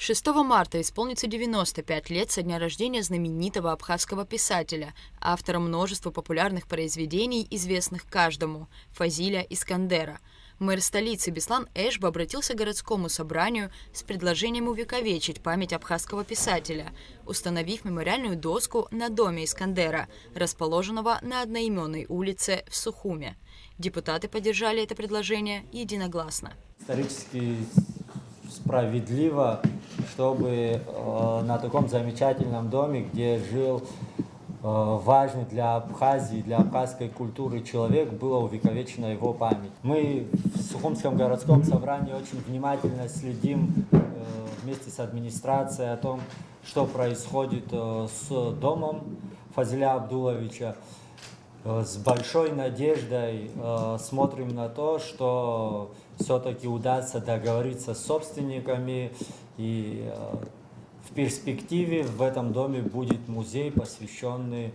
6 марта исполнится 95 лет со дня рождения знаменитого абхазского писателя, автора множества популярных произведений, известных каждому, Фазиля Искандера. Мэр столицы Беслан Эшба обратился к городскому собранию с предложением увековечить память абхазского писателя, установив мемориальную доску на доме Искандера, расположенного на одноименной улице в Сухуме. Депутаты поддержали это предложение единогласно. Исторически справедливо, чтобы на таком замечательном доме, где жил важный для Абхазии, для абхазской культуры человек, была увековечена его память. Мы в Сухумском городском собрании очень внимательно следим вместе с администрацией о том, что происходит с домом Фазиля Абдуловича. С большой надеждой смотрим на то, что все-таки удастся договориться с собственниками, и в перспективе в этом доме будет музей, посвященный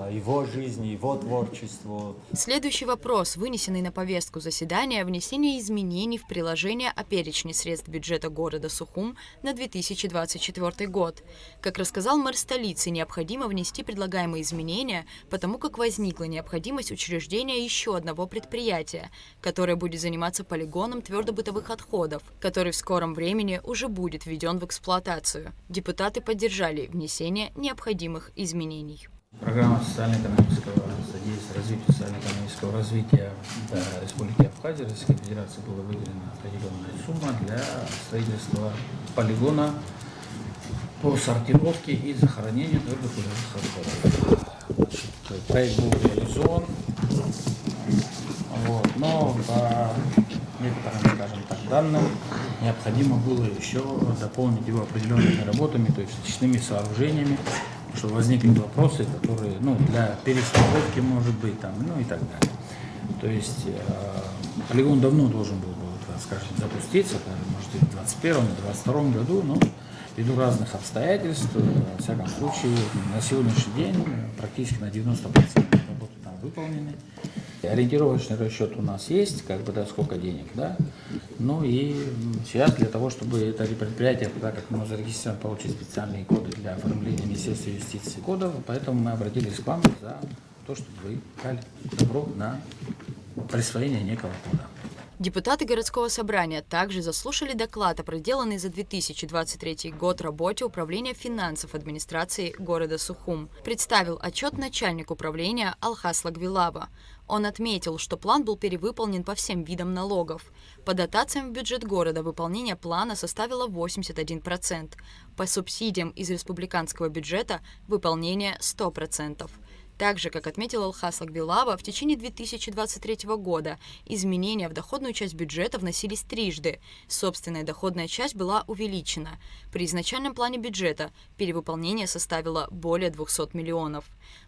его жизни, его творчеству. Следующий вопрос, вынесенный на повестку заседания, внесение изменений в приложение о перечне средств бюджета города Сухум на 2024 год. Как рассказал мэр столицы, необходимо внести предлагаемые изменения, потому как возникла необходимость учреждения еще одного предприятия, которое будет заниматься полигоном твердобытовых отходов, который в скором времени уже будет введен в эксплуатацию. Депутаты поддержали внесение необходимых изменений. Программа социально-экономического содействия развитию социально-экономического развития Республики Абхазия Российской Федерации была выделена определенная сумма для строительства полигона по сортировке и захоронению твердых отходов. Проект был реализован, но по некоторым, скажем так, данным необходимо было еще дополнить его определенными работами, то есть очистными сооружениями, что возникли вопросы, которые, для перестраховки, может быть, и так далее. То есть полигон давно должен был, скажем, запуститься, может, и в 2021, и в 2022 году, но ввиду разных обстоятельств, во всяком случае, на сегодняшний день практически на 90% работы там выполнены. Ориентировочный расчет у нас есть, сколько денег, и сейчас для того, чтобы это предприятие, так как оно зарегистрировано, получить специальные коды для оформления Министерства юстиции кодов, поэтому мы обратились к вам за то, чтобы вы дали добро на присвоение некого кода. Депутаты городского собрания также заслушали доклад о проделанной за 2023 год работе Управления финансов администрации города Сухум. Представил отчет начальник управления Алхас Лагвилава. Он отметил, что план был перевыполнен по всем видам налогов. По дотациям в бюджет города выполнение плана составило 81%. По субсидиям из республиканского бюджета выполнение 100%. Также, как отметил Алхас Лагвилава, в течение 2023 года изменения в доходную часть бюджета вносились трижды. Собственная доходная часть была увеличена. При изначальном плане бюджета перевыполнение составило более 200 миллионов.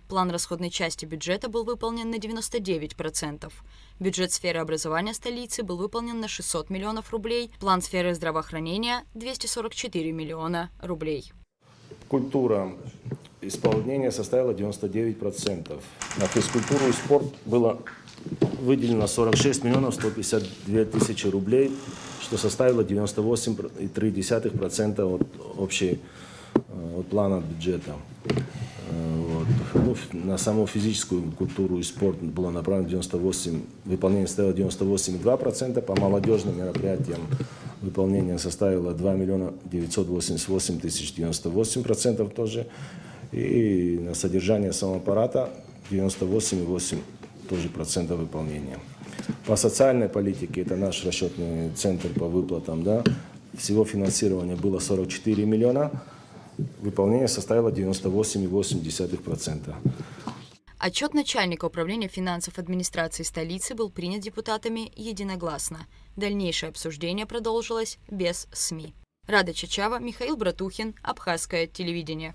План расходной части бюджета был выполнен на 99%. Бюджет сферы образования столицы был выполнен на 600 миллионов рублей. План сферы здравоохранения – 244 миллиона рублей. Культура исполнения составила 99%. На физкультуру и спорт было выделено 46 миллионов 152 тысячи рублей, что составило 98,3% от общей плана бюджета. На саму физическую культуру и спорт было направлено 98, выполнение составило 98,2%, по молодежным мероприятиям выполнение составило 2 миллиона 988 тысяч 98% тоже, и на содержание самоаппарата 98,8% тоже процентов выполнения. По социальной политике, это наш расчетный центр по выплатам, всего финансирования было 44 миллиона, выполнение составило 98,8%. Отчет начальника управления финансов администрации столицы был принят депутатами единогласно. Дальнейшее обсуждение продолжилось без СМИ. Рада Чачава, Михаил Братухин, Абхазское телевидение.